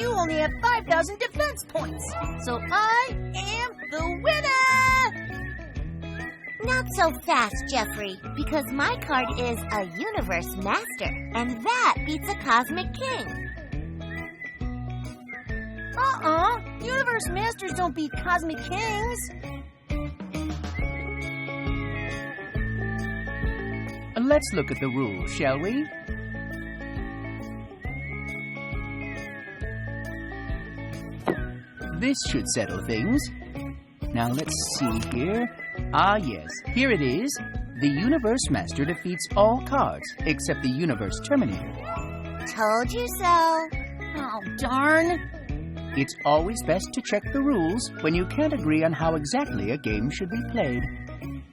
you only have 5,000 defense points. So I am the winner! Not so fast, Jeffrey, because my card is a Universe Master, and that beats a Cosmic King. Universe Masters don't beat Cosmic Kings. Let's look at the rules, shall we? This should settle things. Now let's see here. Ah, yes, here it is. The Universe Master defeats all cards except the Universe Terminator. Told you so. Oh, darn. It's always best to check the rules when you can't agree on how exactly a game should be played.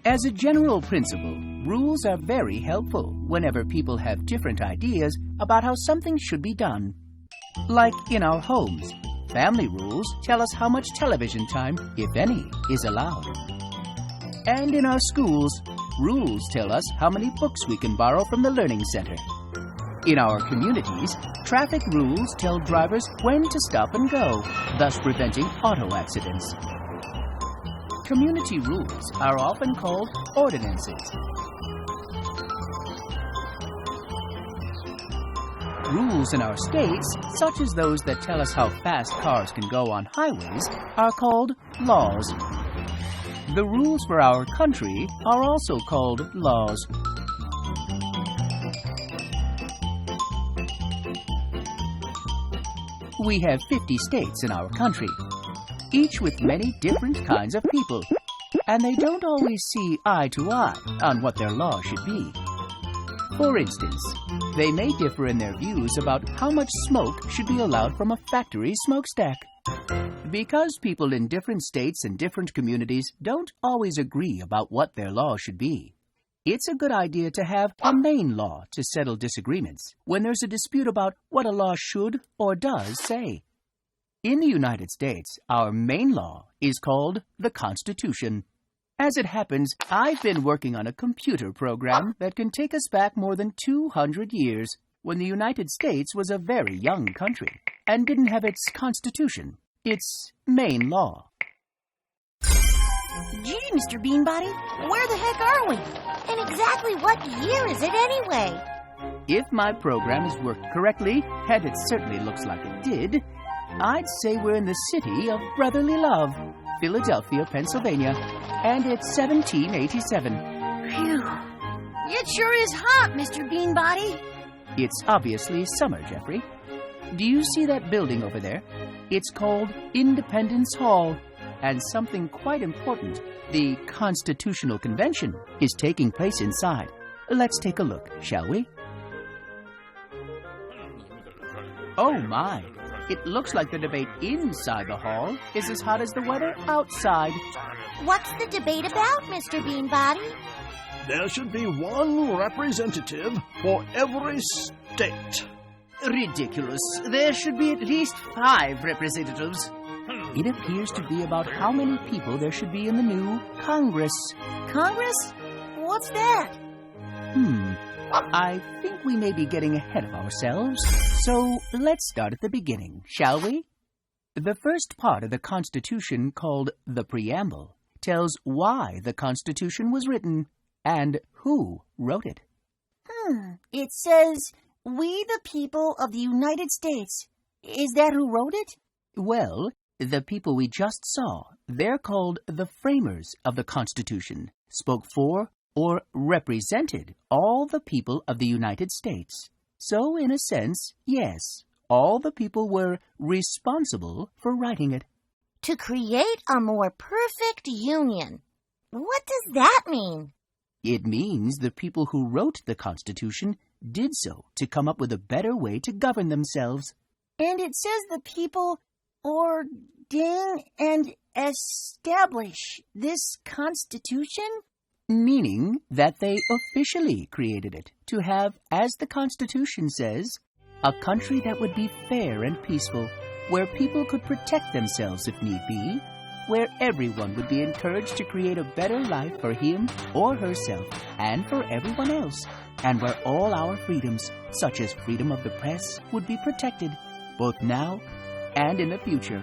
As a general principle, rules are very helpful whenever people have different ideas about how something should be done. Like in our homes, family rules tell us how much television time, if any, is allowed. And in our schools, rules tell us how many books we can borrow from the Learning Center. In our communities, traffic rules tell drivers when to stop and go, thus preventing auto accidents. Community rules are often called ordinances. Rules in our states, such as those that tell us how fast cars can go on highways, are called laws. The rules for our country are also called laws. We have 50 states in our country, each with many different kinds of people, and they don't always see eye to eye on what their law should be. For instance, they may differ in their views about how much smoke should be allowed from a factory smokestack. Because people in different states and different communities don't always agree about what their law should be, it's a good idea to have a main law to settle disagreements when there's a dispute about what a law should or does say. In the United States, our main law is called the Constitution. As it happens, I've been working on a computer program that can take us back more than 200 years, when the United States was a very young country and didn't have its Constitution, its main law. Gee, Mr. Beanbody, where the heck are we? And exactly what year is it anyway? If my program has worked correctly, and it certainly looks like it did, I'd say we're in the city of brotherly love, Philadelphia, Pennsylvania, and it's 1787. Phew. It sure is hot, Mr. Beanbody. It's obviously summer, Jeffrey. Do you see that building over there? It's called Independence Hall, and something quite important, the Constitutional Convention, is taking place inside. Let's take a look, shall we? Oh my! It looks like the debate inside the hall is as hot as the weather outside. What's the debate about, Mr. Beanbody? There should be one representative for every state. Ridiculous. There should be at least 5 representatives. It appears to be about how many people there should be in the new Congress. Congress? What's that? I think we may be getting ahead of ourselves, so let's start at the beginning, shall we? The first part of the Constitution, called the Preamble, tells why the Constitution was written and who wrote it. It says, "We the people of the United States." Is that who wrote it? Well, the people we just saw, they're called the framers of the Constitution, spoke for or represented all the people of the United States. So, in a sense, yes, all the people were responsible for writing it. To create a more perfect union. What does that mean? It means the people who wrote the Constitution did so to come up with a better way to govern themselves. And it says the people ordain and establish this Constitution? Meaning that they officially created it to have, as the Constitution says, a country that would be fair and peaceful, where people could protect themselves if need be, where everyone would be encouraged to create a better life for him or herself and for everyone else, and where all our freedoms, such as freedom of the press, would be protected, both now and in the future.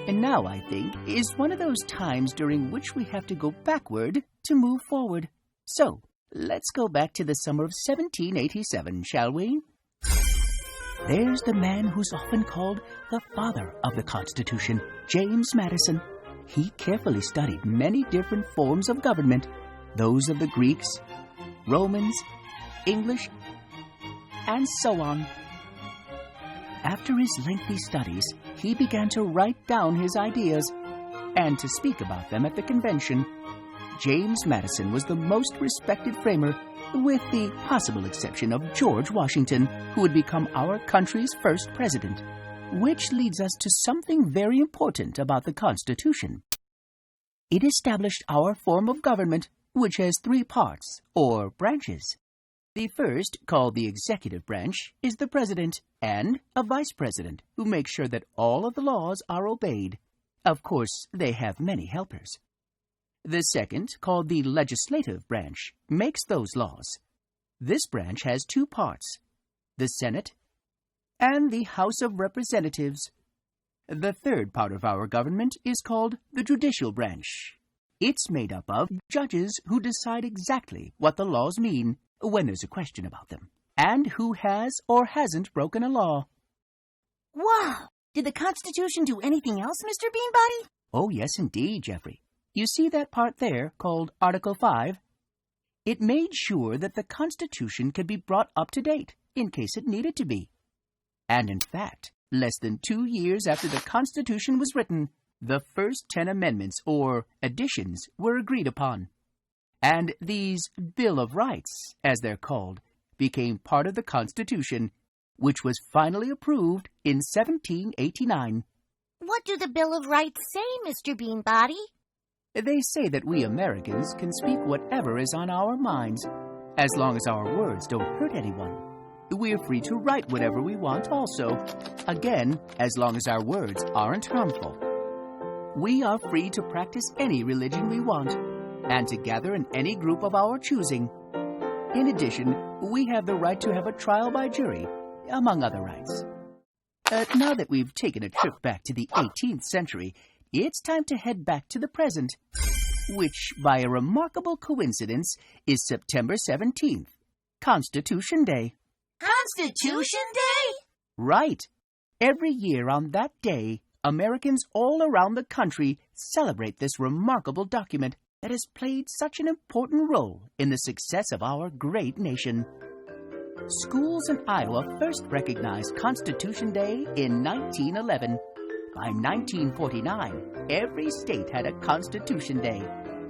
And now, I think, is one of those times during which we have to go backward to move forward. So, let's go back to the summer of 1787, shall we? There's the man who's often called the father of the Constitution, James Madison. He carefully studied many different forms of government, those of the Greeks, Romans, English, and so on. After his lengthy studies, he began to write down his ideas and to speak about them at the convention. James Madison was the most respected framer, with the possible exception of George Washington, who would become our country's first president. Which leads us to something very important about the Constitution. It established our form of government, which has three parts, or branches. The first, called the executive branch, is the president and a vice president who make sure that all of the laws are obeyed. Of course, they have many helpers. The second, called the legislative branch, makes those laws. This branch has two parts, the Senate and the House of Representatives. The third part of our government is called the judicial branch. It's made up of judges who decide exactly what the laws mean when there's a question about them, and who has or hasn't broken a law. Wow! Did the Constitution do anything else, Mr. Beanbody? Oh, yes, indeed, Jeffrey. You see that part there called Article 5? It made sure that the Constitution could be brought up to date in case it needed to be. And in fact, less than 2 years after the Constitution was written, the first 10 amendments, or additions, were agreed upon. And these Bill of Rights, as they're called, became part of the Constitution, which was finally approved in 1789. What do the Bill of Rights say, Mr. Beanbody? They say that we Americans can speak whatever is on our minds, as long as our words don't hurt anyone. We're free to write whatever we want also, again, as long as our words aren't harmful. We are free to practice any religion we want, and to gather in any group of our choosing. In addition, we have the right to have a trial by jury, among other rights. Now that we've taken a trip back to the 18th century, it's time to head back to the present, which, by a remarkable coincidence, is September 17th, Constitution Day. Constitution Day? Right. Every year on that day, Americans all around the country celebrate this remarkable document that has played such an important role in the success of our great nation. Schools in Iowa first recognized Constitution Day in 1911. By 1949, every state had a Constitution Day,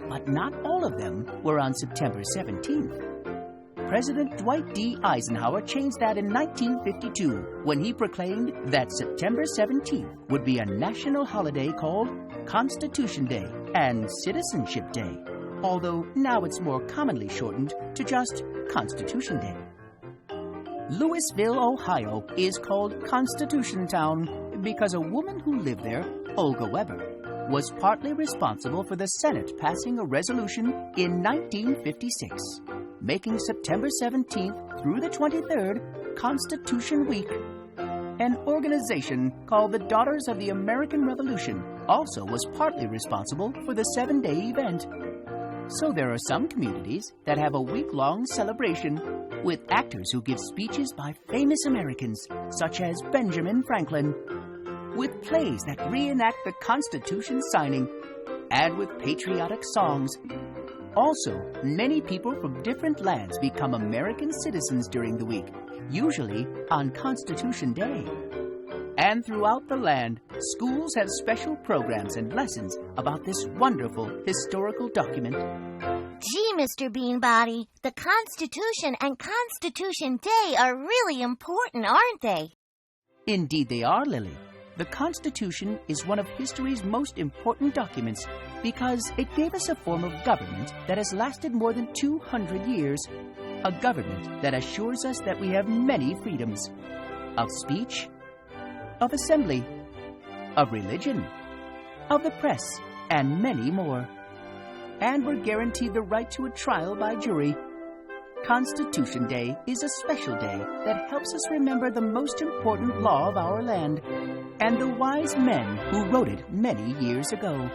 but not all of them were on September 17th. President Dwight D. Eisenhower changed that in 1952 when he proclaimed that September 17th would be a national holiday called Constitution Day and Citizenship Day, although now it's more commonly shortened to just Constitution Day. Louisville, Ohio is called Constitution Town because a woman who lived there, Olga Weber, was partly responsible for the Senate passing a resolution in 1956, making September 17th through the 23rd Constitution Week. An organization called the Daughters of the American Revolution also was partly responsible for the 7-day event. So there are some communities that have a week-long celebration with actors who give speeches by famous Americans, such as Benjamin Franklin, with plays that reenact the Constitution signing, and with patriotic songs. Also, many people from different lands become American citizens during the week, usually on Constitution Day. And throughout the land, schools have special programs and lessons about this wonderful historical document. Gee, Mr. Beanbody, the Constitution and Constitution Day are really important, aren't they? Indeed they are, Lily. The Constitution is one of history's most important documents because it gave us a form of government that has lasted more than 200 years, a government that assures us that we have many freedoms of speech, of assembly, of religion, of the press, and many more. And we're guaranteed the right to a trial by jury. Constitution Day is a special day that helps us remember the most important law of our land and the wise men who wrote it many years ago.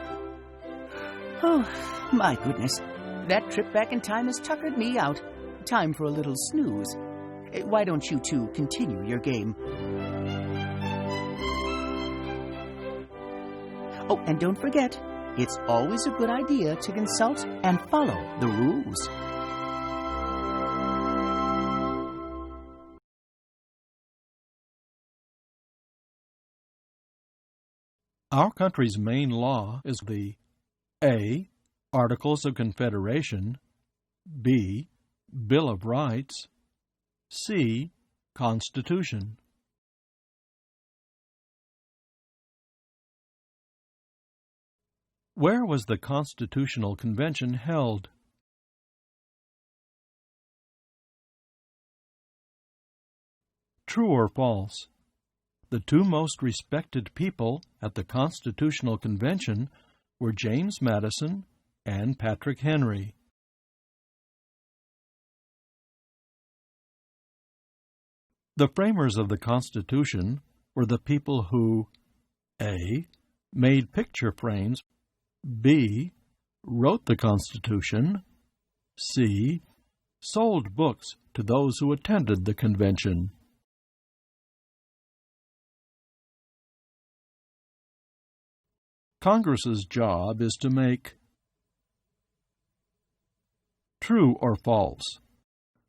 Oh, my goodness. That trip back in time has tuckered me out. Time for a little snooze. Why don't you two continue your game? Oh, and don't forget, it's always a good idea to consult and follow the rules. Our country's main law is the A. Articles of Confederation, B. Bill of Rights, C. Constitution. Where was the Constitutional Convention held? True or false? The two most respected people at the Constitutional Convention were James Madison and Patrick Henry. The framers of the Constitution were the people who A. made picture frames, B. wrote the Constitution, C. sold books to those who attended the convention. Congress's job is to make true or false.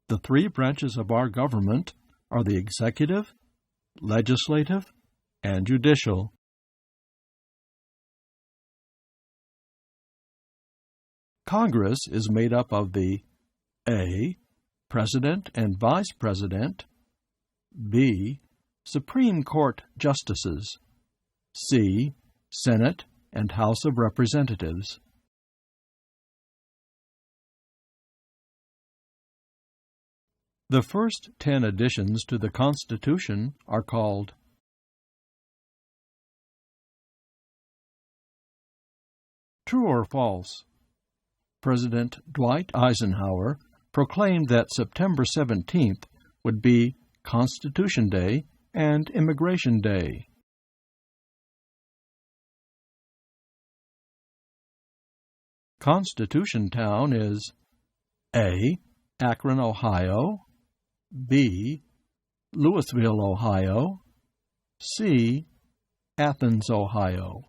The three branches of our government are the executive, legislative, and judicial. Congress is made up of the A. President and Vice President, B. Supreme Court Justices, C. Senate and House of Representatives. The first 10 additions to the Constitution are called True or false? President Dwight Eisenhower proclaimed that September 17th would be Constitution Day and Immigration Day. Constitution Town is A. Akron, Ohio, B. Louisville, Ohio, C. Athens, Ohio.